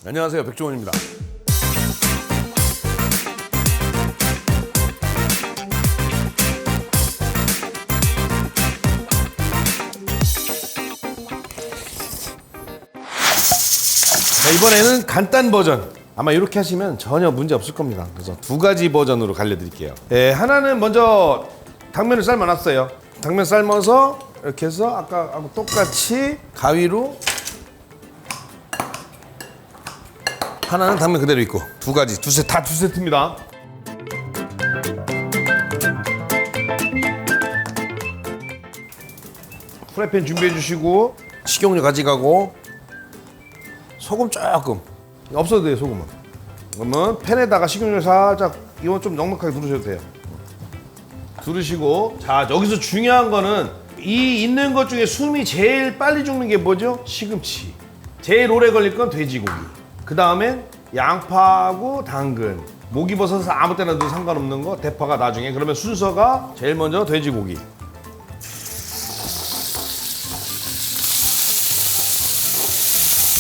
안녕하세요, 백종원입니다. 자, 이번에는 간단 버전. 아마 이렇게 하시면 전혀 문제 없을 겁니다. 그래서 두 가지 버전으로 알려드릴게요. 하나는 먼저 당면을 삶아놨어요. 당면 삶아서 이렇게 해서 아까하고 똑같이 가위로, 하나는 당면 그대로 있고, 두 가지, 다 두 세트입니다. 프라이팬 준비해 주시고, 식용유 가져가고, 소금 조금, 없어도 돼요. 소금은. 그러면 팬에다가 식용유 살짝, 이건 좀 넉넉하게 두르셔도 돼요. 두르시고, 자, 여기서 중요한 거는 이 있는 것 중에 숨이 제일 빨리 죽는 게 뭐죠? 시금치. 제일 오래 걸릴 건 돼지고기. 그 다음엔 양파하고 당근, 목이버섯은 아무 때나 넣어도 상관없는 거, 대파가 나중에. 그러면 순서가 제일 먼저 돼지고기.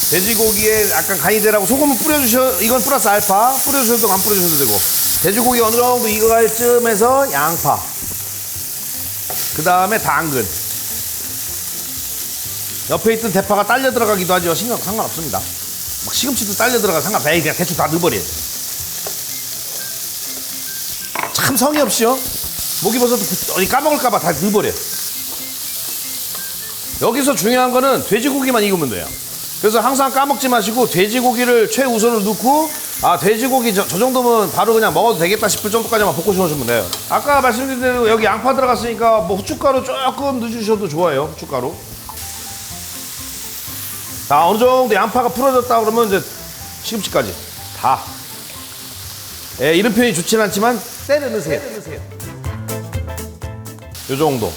돼지고기에 약간 간이 되라고 소금을 뿌려주셔. 이건 플러스 알파 뿌려주셔도 되고 안 뿌려주셔도 되고. 돼지고기 어느 정도 익어갈 쯤에서 양파, 그 다음에 당근, 옆에 있던 대파가 딸려 들어가기도 하죠. 상관없습니다. 막 시금치도 딸려 들어가 상관없어요. 그냥 대충 다 넣어버려요. 참 성의 없이요. 목이버섯도 어디 까먹을까봐 다 넣어버려요. 여기서 중요한 거는 돼지고기만 익으면 돼요. 그래서 항상 까먹지 마시고 돼지고기를 최우선으로 넣고, 아, 돼지고기 저 정도면 바로 그냥 먹어도 되겠다 싶을 정도까지만 볶고 주시면 돼요. 아까 말씀드린 대로 여기 양파 들어갔으니까 뭐 후춧가루 조금 넣어주셔도 좋아요. 후춧가루. 자, 어느 정도 양파가 풀어졌다 그러면 이제 시금치까지 다. 이런 표현이 좋진 않지만 때려 넣으세요. 요 정도.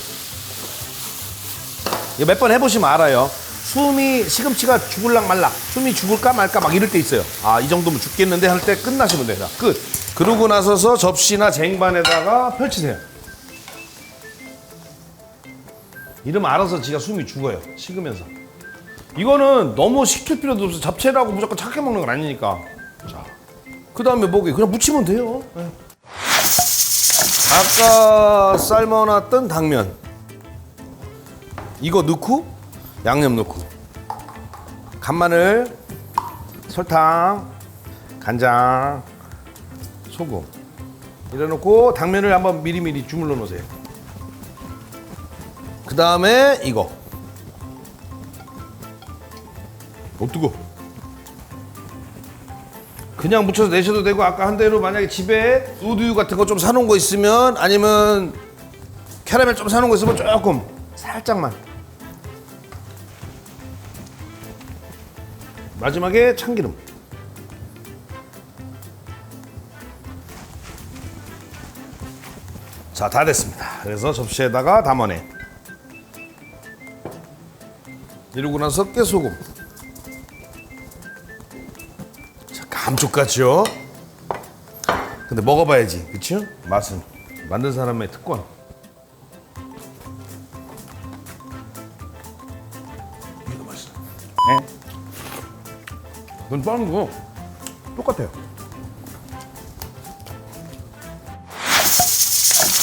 이거 몇 번 해보시면 알아요. 시금치가 죽을락 말락, 숨이 죽을까 말까 막 이럴 때 있어요. 아, 이 정도면 죽겠는데 할 때 끝나시면 돼요. 끝. 그러고 나서서 접시나 쟁반에다가 펼치세요. 이러면 알아서 지가 숨이 죽어요. 식으면서. 이거는 너무 식힐 필요도 없어. 잡채라고 무조건 작게 먹는 건 아니니까. 자, 그 다음에 뭐게? 그냥 무치면 돼요. 네. 아까 삶아놨던 당면, 이거 넣고 양념 넣고, 간마늘, 설탕, 간장, 소금 이래놓고 당면을 한번 미리미리 주물러 놓으세요. 그 다음에 이거. 뜨거. 그냥 묻혀서 내셔도 되고, 아까 한 대로 만약에 집에 우두유 같은 거 좀 사놓은 거 있으면, 아니면 캐러멜 좀 사놓은 거 있으면 조금 살짝만. 마지막에 참기름. 자, 다 됐습니다. 그래서 접시에다가 담아내. 이러고 나서 깨소금. 자, 감쪽같죠? 근데 먹어봐야지, 그쵸? 맛은 만든 사람의 특권. 이거 맛있어. 네? 이건 빠른 거 똑같아요.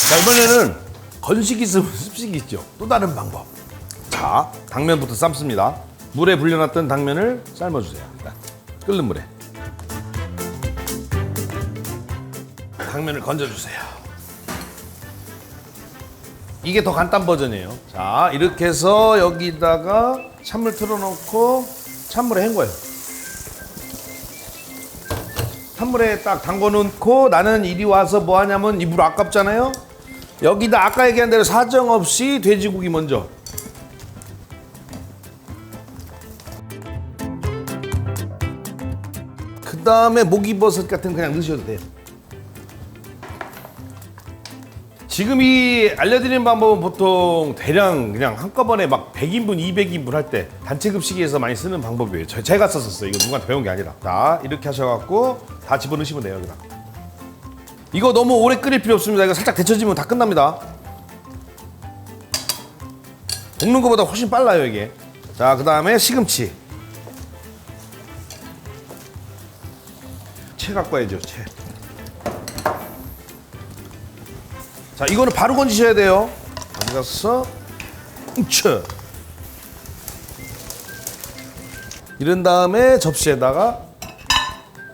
자, 이번에는 건식이 있으면 습식이 있죠. 또 다른 방법. 자, 당면부터 삶습니다. 물에 불려놨던 당면을 삶아주세요. 일단 끓는 물에 당면을 건져주세요. 이게 더 간단 버전이에요. 자, 이렇게 해서 여기다가 찬물 틀어놓고 찬물에 헹궈요. 찬물에 딱 담궈 놓고, 나는 이리 와서 뭐 하냐면, 이 물 아깝잖아요. 여기다 아까 얘기한 대로 사정없이 돼지고기 먼저. 그 다음에 목이버섯 같은 거 그냥 넣으셔도 돼요. 지금 이 알려드리는 방법은 보통 대량 그냥 한꺼번에 막 100인분, 200인분 할 때 단체 급식에서 많이 쓰는 방법이에요. 제가 썼었어요. 이거 누구한테 배운 게 아니라. 자, 이렇게 하셔갖고 다 집어넣으시면 돼요. 여기다. 이거 너무 오래 끓일 필요 없습니다. 이거 살짝 데쳐지면 다 끝납니다. 볶는 것보다 훨씬 빨라요, 이게. 자, 그 다음에 시금치. 채 갖고 와야죠, 채. 자, 이거는 바로 건지셔야 돼요. 가져가서 쳐. 이런 다음에 접시에다가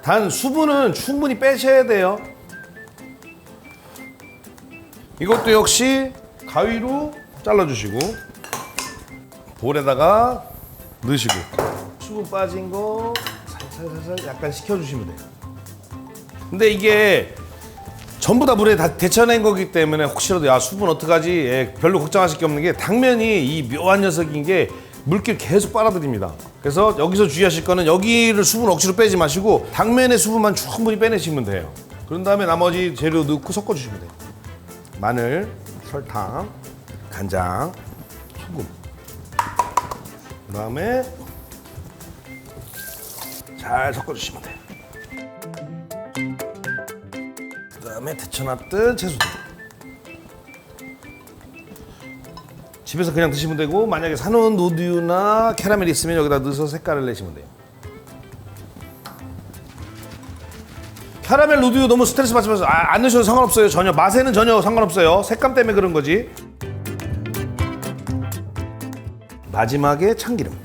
단 수분은 충분히 빼셔야 돼요. 이것도 역시 가위로 잘라주시고 볼에다가 넣으시고 수분 빠진 거 살살 약간 식혀주시면 돼요. 근데 이게 전부 다 물에 다 데쳐낸 거기 때문에 혹시라도 야 수분 어떡하지? 예, 별로 걱정하실 게 없는 게 당면이 이 묘한 녀석인 게 물기를 계속 빨아들입니다. 그래서 여기서 주의하실 거는 여기를 수분 억지로 빼지 마시고 당면의 수분만 충분히 빼내시면 돼요. 그런 다음에 나머지 재료 넣고 섞어주시면 돼요. 마늘, 설탕, 간장, 소금. 그 다음에 잘 섞어주시면 돼요. 그 다음에 데쳐놨던 채소들. 집에서 그냥 드시면 되고 만약에 사놓은 우유나 캐러멜이 있으면 여기다 넣어서 색깔을 내시면 돼요. 캐러멜 우유 너무 스트레스 받지 마세요. 안 넣으셔도 상관없어요. 전혀 맛에는 전혀 상관없어요. 색감 때문에 그런 거지. 마지막에 참기름.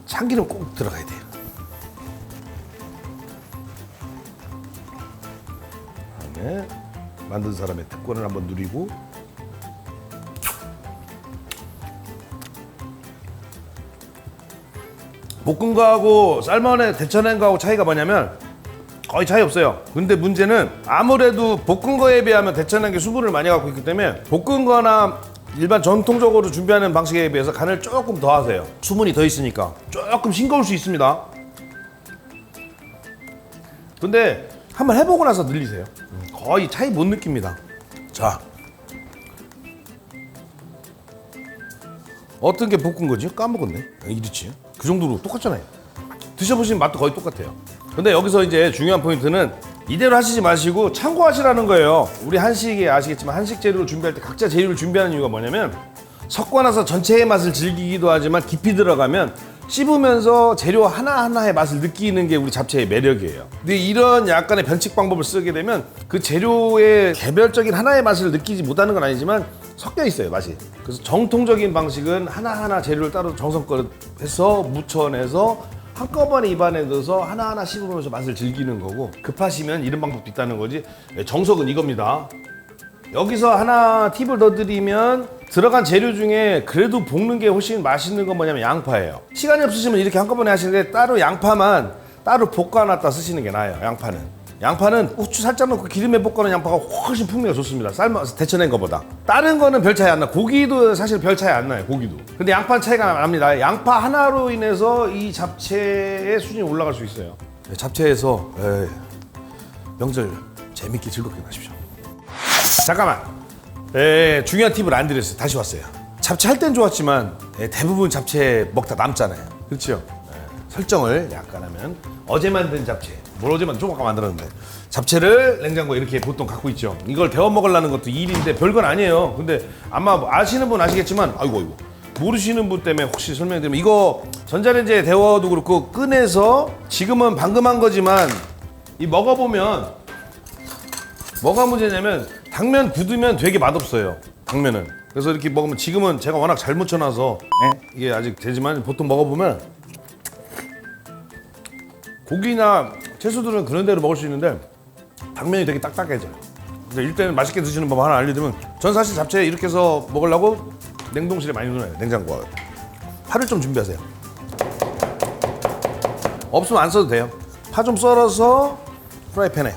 참기름 꼭 들어가야 돼요. 그다음에 만든 사람의 특권을 한번 누리고 볶은 거하고 삶아내 데쳐낸 거하고 차이가 뭐냐면 거의 차이 없어요. 근데 문제는 아무래도 볶은 거에 비하면 데쳐낸 게 수분을 많이 갖고 있기 때문에 볶은 거나 일반 전통적으로 준비하는 방식에 비해서 간을 조금 더 하세요. 수분이 더 있으니까 조금 싱거울 수 있습니다. 근데 한번 해보고 나서 늘리세요. 거의 차이 못 느낍니다. 자, 어떤 게 볶은 거지? 까먹었네. 이렇지. 그 정도로 똑같잖아요. 드셔보시면 맛도 거의 똑같아요. 근데 여기서 이제 중요한 포인트는 이대로 하시지 마시고 참고하시라는 거예요. 우리 한식에 아시겠지만 한식 재료를 준비할 때 각자 재료를 준비하는 이유가 뭐냐면 섞고 나서 전체의 맛을 즐기기도 하지만 깊이 들어가면 씹으면서 재료 하나하나의 맛을 느끼는 게 우리 잡채의 매력이에요. 근데 이런 약간의 변칙 방법을 쓰게 되면 그 재료의 개별적인 하나의 맛을 느끼지 못하는 건 아니지만 섞여 있어요, 맛이. 그래서 정통적인 방식은 하나하나 재료를 따로 정성껏 해서 묻혀내서 한꺼번에 입안에 넣어서 하나하나 씹으면서 맛을 즐기는 거고 급하시면 이런 방법도 있다는 거지. 정석은 이겁니다. 여기서 하나 팁을 더 드리면 들어간 재료 중에 그래도 볶는 게 훨씬 맛있는 건 뭐냐면 양파예요. 시간이 없으시면 이렇게 한꺼번에 하시는데 따로 양파만 따로 볶아놨다 쓰시는 게 나아요. 양파는 후추 살짝 넣고 기름에 볶아놓은 양파가 훨씬 풍미가 좋습니다. 삶아서 데쳐낸 것보다. 다른 거는 별 차이 안 나. 고기도 사실 별 차이 안 나요. 고기도. 근데 양파는 차이가 납니다. 양파 하나로 인해서 이 잡채의 수준이 올라갈 수 있어요. 잡채에서 명절 재밌게 즐겁게 가십시오. 잠깐만. 중요한 팁을 안 드렸어요. 다시 왔어요. 잡채 할 땐 좋았지만 대부분 잡채 먹다 남잖아요. 그렇죠? 설정을 약간 하면 어제 만든 잡채. 뭘 어제 조금 아까 만들었는데 잡채를 냉장고에 이렇게 보통 갖고 있죠. 이걸 데워 먹으려는 것도 일인데 별건 아니에요. 근데 아마 아시는 분 아시겠지만 아이고 모르시는 분 때문에 혹시 설명드리면 이거 전자레인지에 데워도 그렇고 꺼내서 지금은 방금 한 거지만 이 먹어보면 뭐가 문제냐면 당면 굳으면 되게 맛없어요. 당면은. 그래서 이렇게 먹으면 지금은 제가 워낙 잘 묻혀놔서 이게 아직 되지만 보통 먹어보면 고기나 채소들은 그런 대로 먹을 수 있는데 당면이 되게 딱딱해져요. 그래서 일단은 맛있게 드시는 법 하나 알려드리면 전 사실 잡채 이렇게 해서 먹으려고 냉동실에 많이 넣어요. 냉장고에. 파를 좀 준비하세요. 없으면 안 써도 돼요. 파 좀 썰어서 프라이팬에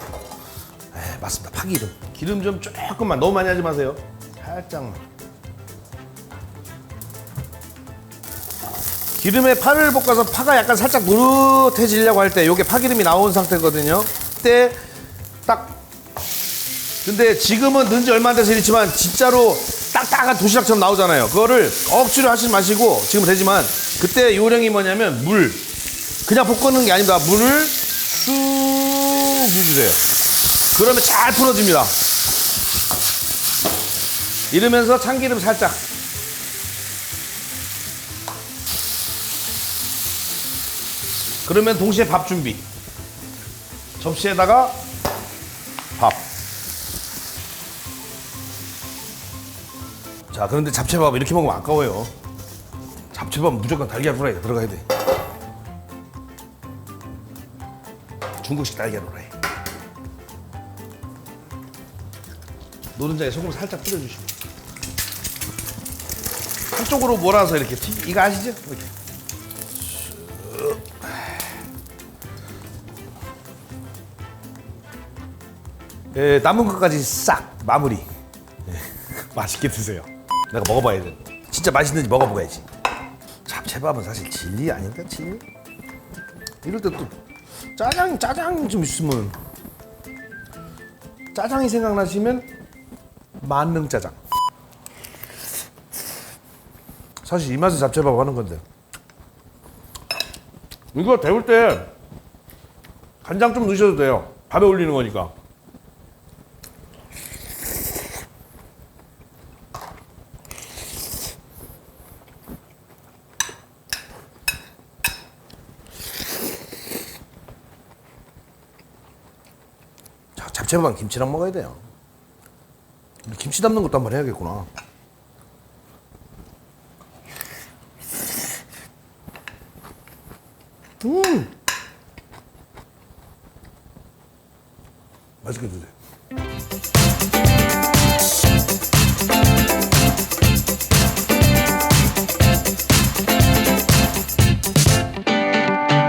맞습니다. 파기름. 기름 좀 조금만, 너무 많이 하지 마세요. 살짝만. 기름에 파를 볶아서 파가 약간 살짝 노릇해지려고 할 때 요게 파기름이 나온 상태거든요. 그때 딱 근데 지금은 넣은 지 얼마 안 돼서 이렇지만 진짜로 딱딱한 도시락처럼 나오잖아요. 그거를 억지로 하시지 마시고 지금 되지만 그때 요령이 뭐냐면 물 그냥 볶는 게 아닙니다. 물을 쑥 부으세요. 그러면 잘 풀어집니다. 이러면서 참기름 살짝 그러면 동시에 밥 준비. 접시에다가 밥. 자, 그런데 잡채밥 이렇게 먹으면 아까워요. 잡채밥 무조건 달걀 후라이 들어가야 돼. 중국식 달걀 후라이. 노른자에 소금 살짝 뿌려주시고 한쪽으로 몰아서 이렇게 이거 아시죠? 이렇게. 예, 남은 것까지 싹 마무리. 예, 맛있게 드세요. 내가 먹어봐야 돼. 진짜 맛있는지 먹어봐야지. 잡채밥은 사실 진리 아닌가? 진리? 이럴 때 또 짜장 좀 있으면, 짜장이 생각나시면 만능짜장. 사실 이 맛에 잡채밥 하는 건데, 이거 데울 때 간장 좀 넣으셔도 돼요. 밥에 올리는 거니까. 자, 잡채밥은 김치랑 먹어야 돼요. 김치 담는 것도 한번 해야겠구나. 맛있게 드세요.